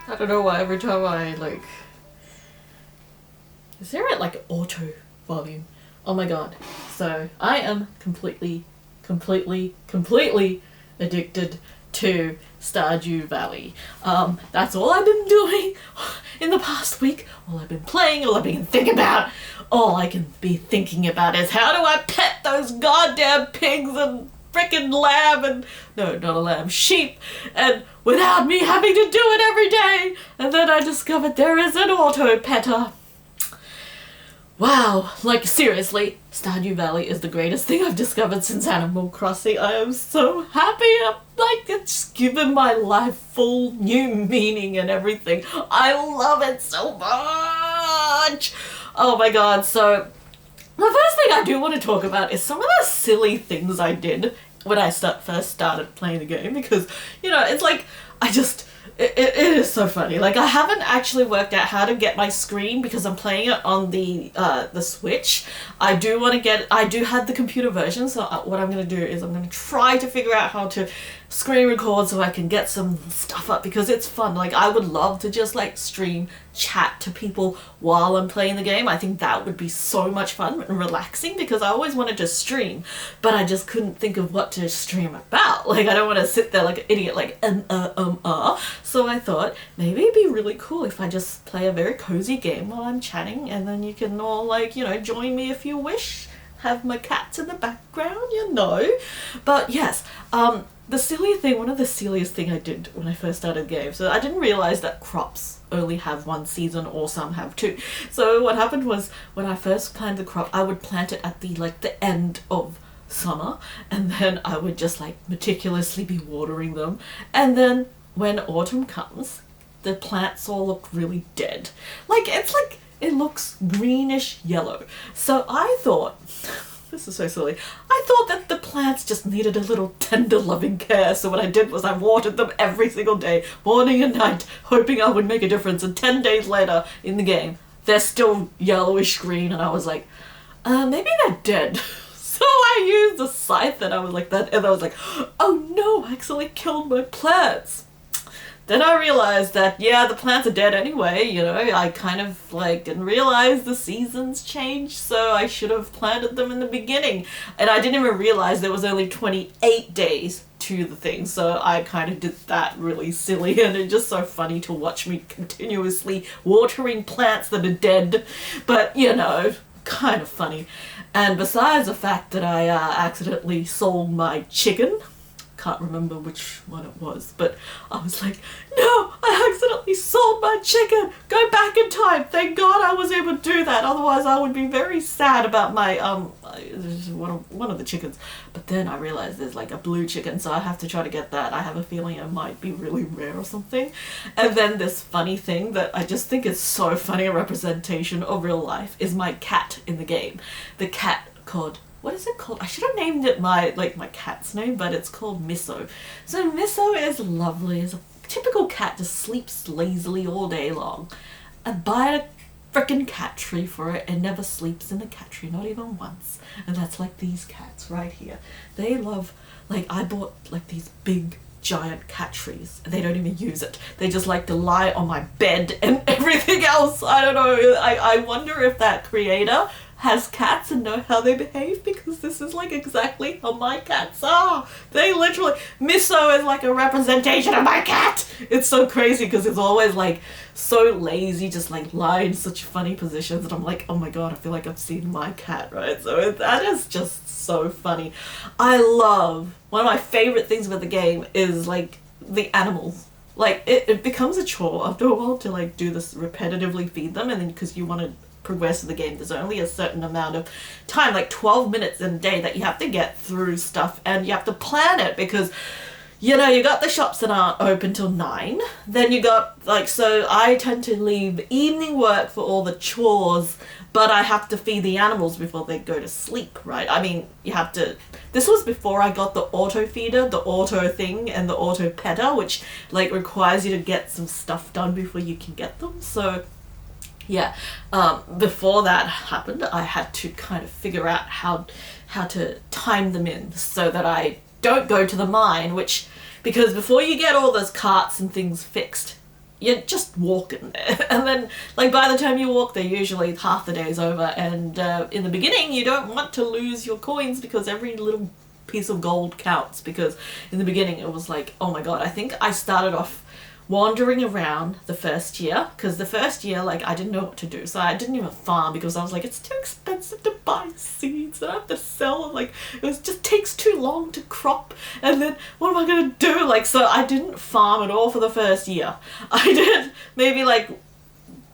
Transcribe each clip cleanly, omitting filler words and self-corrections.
I don't know why every time I like... Is there a like auto volume? Oh my god. So I am completely addicted to Stardew Valley. That's all I've been doing in the past week. All I've been playing, all I've been thinking about. All I can be thinking about is how do I pet those goddamn pigs and frickin' lamb and... No, not a lamb, sheep, and without me having to do it every day. And then I discovered there is an auto petter. Wow, like seriously, Stardew Valley is the greatest thing I've discovered since Animal Crossing. I am so happy. I'm like, it's given my life full new meaning and everything. I love it so much. Oh my god, so the first thing I do want to talk about is some of the silly things I did when I first started playing the game, because, you know, it's like, it is so funny. Like, I haven't actually worked out how to get my screen because I'm playing it on the Switch. I do have the computer version, so what I'm going to do is I'm going to try to figure out how to screen record so I can get some stuff up, because it's fun. Like, I would love to just like stream chat to people while I'm playing the game. I think that would be so much fun and relaxing, because I always wanted to stream, but I just couldn't think of what to stream about. Like, I don't want to sit there like an idiot, like So I thought maybe it'd be really cool if I just play a very cozy game while I'm chatting, and then you can all, like, you know, join me if you wish. Have my cats in the background, you know. But yes, one of the silliest thing I did when I first started the game, so I didn't realize that crops only have one season, or some have two. So what happened was, when I first planted the crop, I would plant it at the end of summer, and then I would just like meticulously be watering them, and then when autumn comes, the plants all look really dead. It looks greenish yellow. So I thought, this is so silly, I thought that the plants just needed a little tender loving care. So what I did was I watered them every single day, morning and night, hoping I would make a difference. And 10 days later in the game, they're still yellowish green, and I was like, maybe they're dead. So I used a scythe, and I was like, oh no, I accidentally killed my plants. Then I realized that, yeah, the plants are dead anyway, you know. I kind of, like, didn't realize the seasons changed, so I should have planted them in the beginning. And I didn't even realize there was only 28 days to the thing, so I kind of did that really silly, and it's just so funny to watch me continuously watering plants that are dead, but, you know, kind of funny. And besides the fact that I accidentally sold my chicken, can't remember which one it was, but I was like, no, I accidentally sold my chicken, go back in time. Thank God I was able to do that, otherwise I would be very sad about my one of the chickens. But then I realized there's like a blue chicken, so I have to try to get that. I have a feeling it might be really rare or something. And then this funny thing that I just think is so funny, a representation of real life, is my cat in the game. The cat called, what is it called? I should have named it my cat's name, but it's called Misso. So Misso is lovely. It's a typical cat, just sleeps lazily all day long. I buy a frickin' cat tree for it and never sleeps in the cat tree, not even once. And that's like these cats right here. They love, like, I bought like these big giant cat trees. They don't even use it. They just like to lie on my bed and everything else. I don't know. I wonder if that creator has cats and know how they behave, because this is like exactly how my cats are. They literally, Misso is like a representation of my cat. It's so crazy because it's always like so lazy, just like lie in such funny positions, and I'm like, oh my god, I feel like I've seen my cat, right? So that is just so funny. I love, one of my favorite things about the game is like the animals. Like it becomes a chore after a while to like do this repetitively, feed them, and then because you want to progress of the game, there's only a certain amount of time, like 12 minutes in a day, that you have to get through stuff, and you have to plan it, because, you know, you got the shops that aren't open till 9, then you got, like, so I tend to leave evening work for all the chores, but I have to feed the animals before they go to sleep, right? I mean, you have to, this was before I got the auto feeder, the auto thing, and the auto petter, which, like, requires you to get some stuff done before you can get them, so yeah, before that happened, I had to kind of figure out how to time them in so that I don't go to the mine, because before you get all those carts and things fixed, you're just walking there. And then, like, by the time you walk there, usually half the day's over. And in the beginning, you don't want to lose your coins because every little piece of gold counts. Because in the beginning, it was like, oh my god, I think I started off wandering around the first year, because the first year, like, I didn't know what to do, so I didn't even farm because I was like, it's too expensive to buy seeds, and I have to sell, like, just takes too long to crop, and then what am I gonna do? Like, so I didn't farm at all for the first year. I did maybe like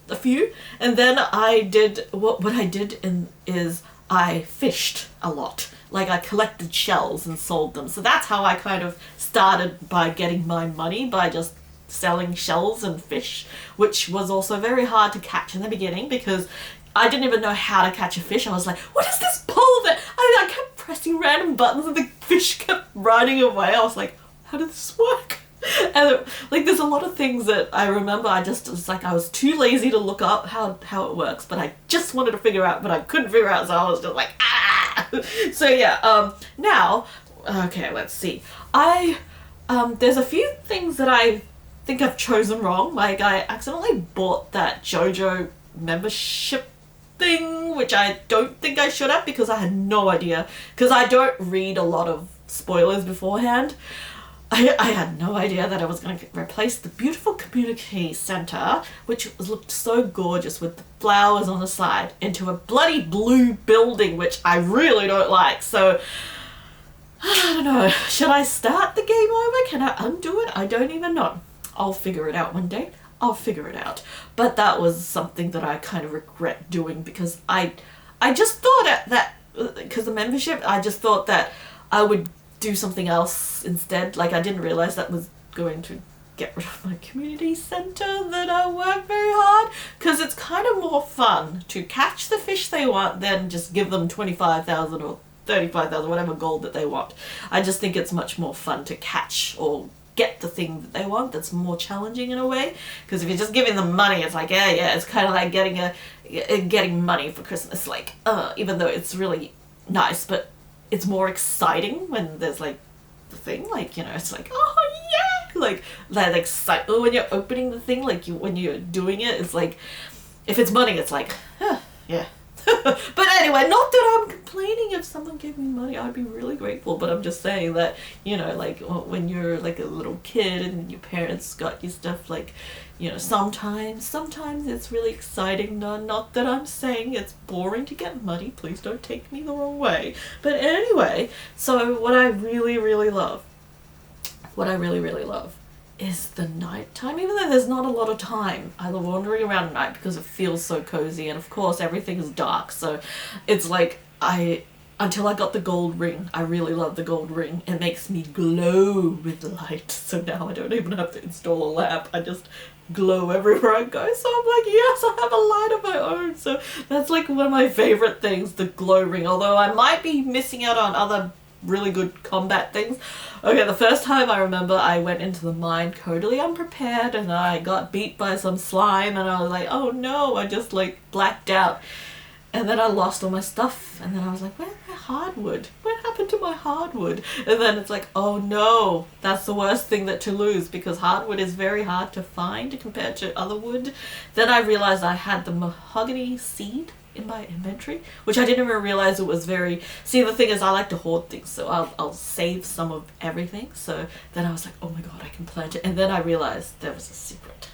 a few, and then I did what I did is I fished a lot. Like, I collected shells and sold them. So that's how I kind of started by getting my money, by just selling shells and fish, which was also very hard to catch in the beginning because I didn't even know how to catch a fish. I was like, what is this pole that I kept pressing random buttons and the fish kept running away. I was like, how does this work? And like, there's a lot of things that I remember. I was too lazy to look up how it works, but I just wanted to figure out, but I couldn't figure out, so I was just like, ah. So yeah, now, okay, let's see. There's a few things that I think I've chosen wrong. Like, I accidentally bought that JoJo membership thing, which I don't think I should have because I had no idea, because I don't read a lot of spoilers beforehand. I had no idea that I was going to replace the beautiful community center, which looked so gorgeous with the flowers on the side, into a bloody blue building, which I really don't like. So I don't know, should I start the game over? Can I undo it? I don't even know. I'll figure it out one day. I'll figure it out. But that was something that I kind of regret doing because I just thought that, because the membership, I just thought that I would do something else instead. Like, I didn't realize that was going to get rid of my community center that I worked very hard, because it's kind of more fun to catch the fish they want than just give them 25,000 or 35,000, whatever gold that they want. I just think it's much more fun to catch or get the thing that they want. That's more challenging in a way, because if you're just giving them money, it's like, yeah, it's kind of like getting money for Christmas, like, even though it's really nice, but it's more exciting when there's like the thing, like, you know, it's like, oh yeah, like that excitement when you're opening the thing, like when you're doing it, it's like, if it's money, it's like, yeah. But anyway, not that I'm complaining. If someone gave me money, I'd be really grateful, but I'm just saying that, you know, like when you're like a little kid and your parents got you stuff, like, you know, sometimes it's really exciting. Not that I'm saying it's boring to get money, please don't take me the wrong way. But anyway, so what I really love is the night time. Even though there's not a lot of time, I love wandering around at night because it feels so cozy, and of course everything is dark, so it's like, until I got the gold ring, I really love the gold ring. It makes me glow with light, so now I don't even have to install a lamp, I just glow everywhere I go. So I'm like, yes, I have a light of my own. So that's like one of my favorite things, the glow ring, although I might be missing out on other really good combat things. Okay, the first time I remember I went into the mine totally unprepared and I got beat by some slime and I was like, oh no, I just like blacked out. And then I lost all my stuff and then I was like, where's my hardwood? What happened to my hardwood? And then it's like, oh no, that's the worst thing to lose, because hardwood is very hard to find compared to other wood. Then I realized I had the mahogany seed in my inventory, which I didn't even realize it was very... See, the thing is, I like to hoard things, so I'll save some of everything. So then I was like, oh my god, I can plant it. And then I realized there was a secret.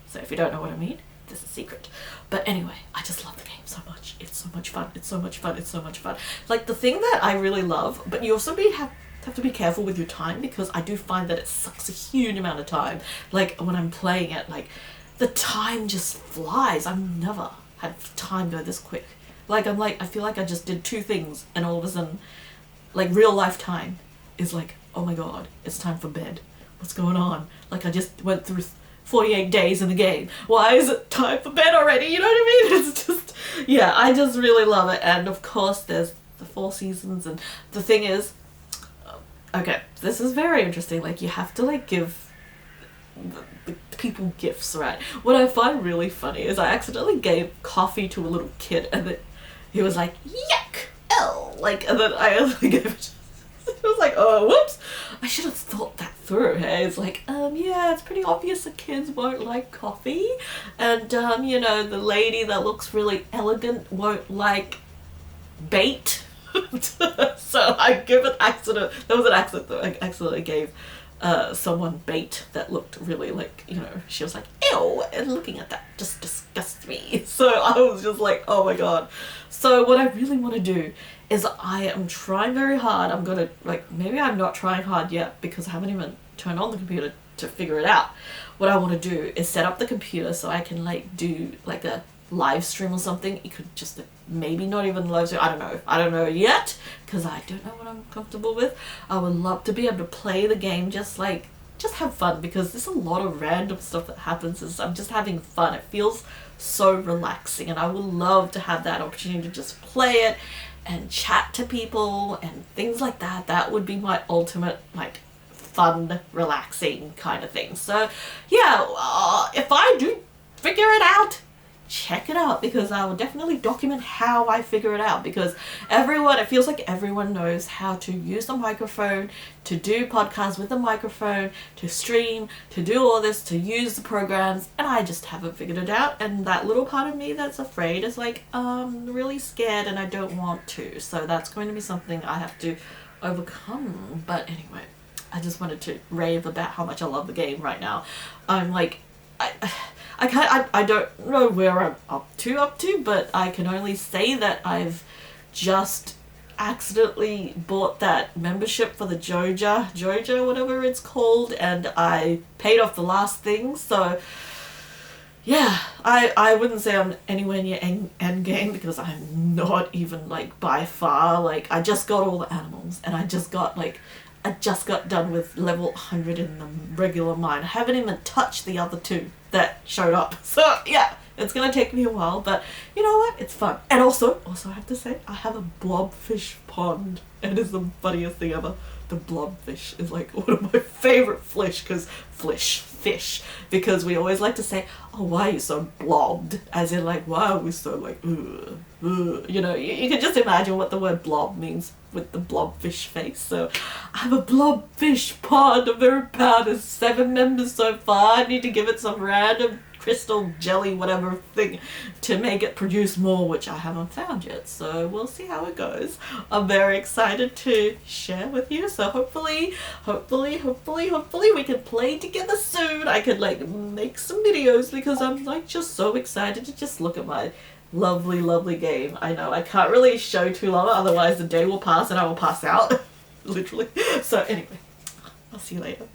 So if you don't know what I mean, there's a secret. But anyway, I just love the game so much. It's so much fun. It's so much fun. It's so much fun. Like, the thing that I really love, but you also have to be careful with your time, because I do find that it sucks a huge amount of time. Like, when I'm playing it, like, the time just flies. I've never had time go this quick. Like, I feel like I just did 2 things and all of a sudden, like, real life time is like, oh my god, it's time for bed. What's going on? Like, I just went through 48 days in the game. Why is it time for bed already? You know what I mean? It's just, yeah, I just really love it. And of course there's the 4 seasons, and the thing is, okay, this is very interesting. Like, you have to like give the people gifts, right? What I find really funny is I accidentally gave coffee to a little kid and then he was like, yuck, like, and then I only gave it. It was like, oh, whoops. I should have thought that through. Hey, it's like, yeah, it's pretty obvious that kids won't like coffee, and you know, the lady that looks really elegant won't like bait. So I give an accident. There was an accident that I accidentally gave someone bait that looked really like, you know, she was like, ew, and looking at that just disgusts me. So I was just like, oh my god. So what I really want to do is I am trying very hard. I'm gonna, like, maybe I'm not trying hard yet because I haven't even turned on the computer to figure it out. What I want to do is set up the computer so I can like do like a live stream or something. It could just maybe not even live stream. I don't know yet because I don't know what I'm comfortable with. I would love to be able to play the game, just have fun, because there's a lot of random stuff that happens as I'm just having fun. It feels so relaxing, and I would love to have that opportunity to just play it and chat to people and things like that. That would be my ultimate like fun, relaxing kind of thing. So yeah, if I do figure it out, check it out, because I will definitely document how I figure it out, because it feels like everyone knows how to use the microphone, to do podcasts with the microphone, to stream, to do all this, to use the programs, and I just haven't figured it out. And that little part of me that's afraid is like, really scared and I don't want to. So that's going to be something I have to overcome. But anyway, I just wanted to rave about how much I love the game right now. I'm like, I don't know where I'm up to, but I can only say that I've just accidentally bought that membership for the Joja, whatever it's called, and I paid off the last thing. So yeah, I wouldn't say I'm anywhere near end game, because I'm not even like by far, like I just got all the animals, and I just got done with level 100 in the regular mine. I haven't even touched the other two that showed up. So yeah, it's gonna take me a while, but you know what? It's fun. And also I have to say, I have a blobfish pond, and it's the funniest thing ever. The blobfish is like one of my favorite fish, because we always like to say, oh, why are you so blobbed? As in like, why are we so like, ugh. You know, you can just imagine what the word blob means with the blobfish face. So I have a blobfish pond. I'm very proud. There's 7 members so far. I need to give it some random crystal jelly whatever thing to make it produce more, which I haven't found yet. So we'll see how it goes. I'm very excited to share with you. So hopefully we can play together soon. I could like make some videos, because I'm like just so excited to just look at my lovely game. I know I can't really show too long, otherwise the day will pass and I will pass out. Literally. So anyway, I'll see you later.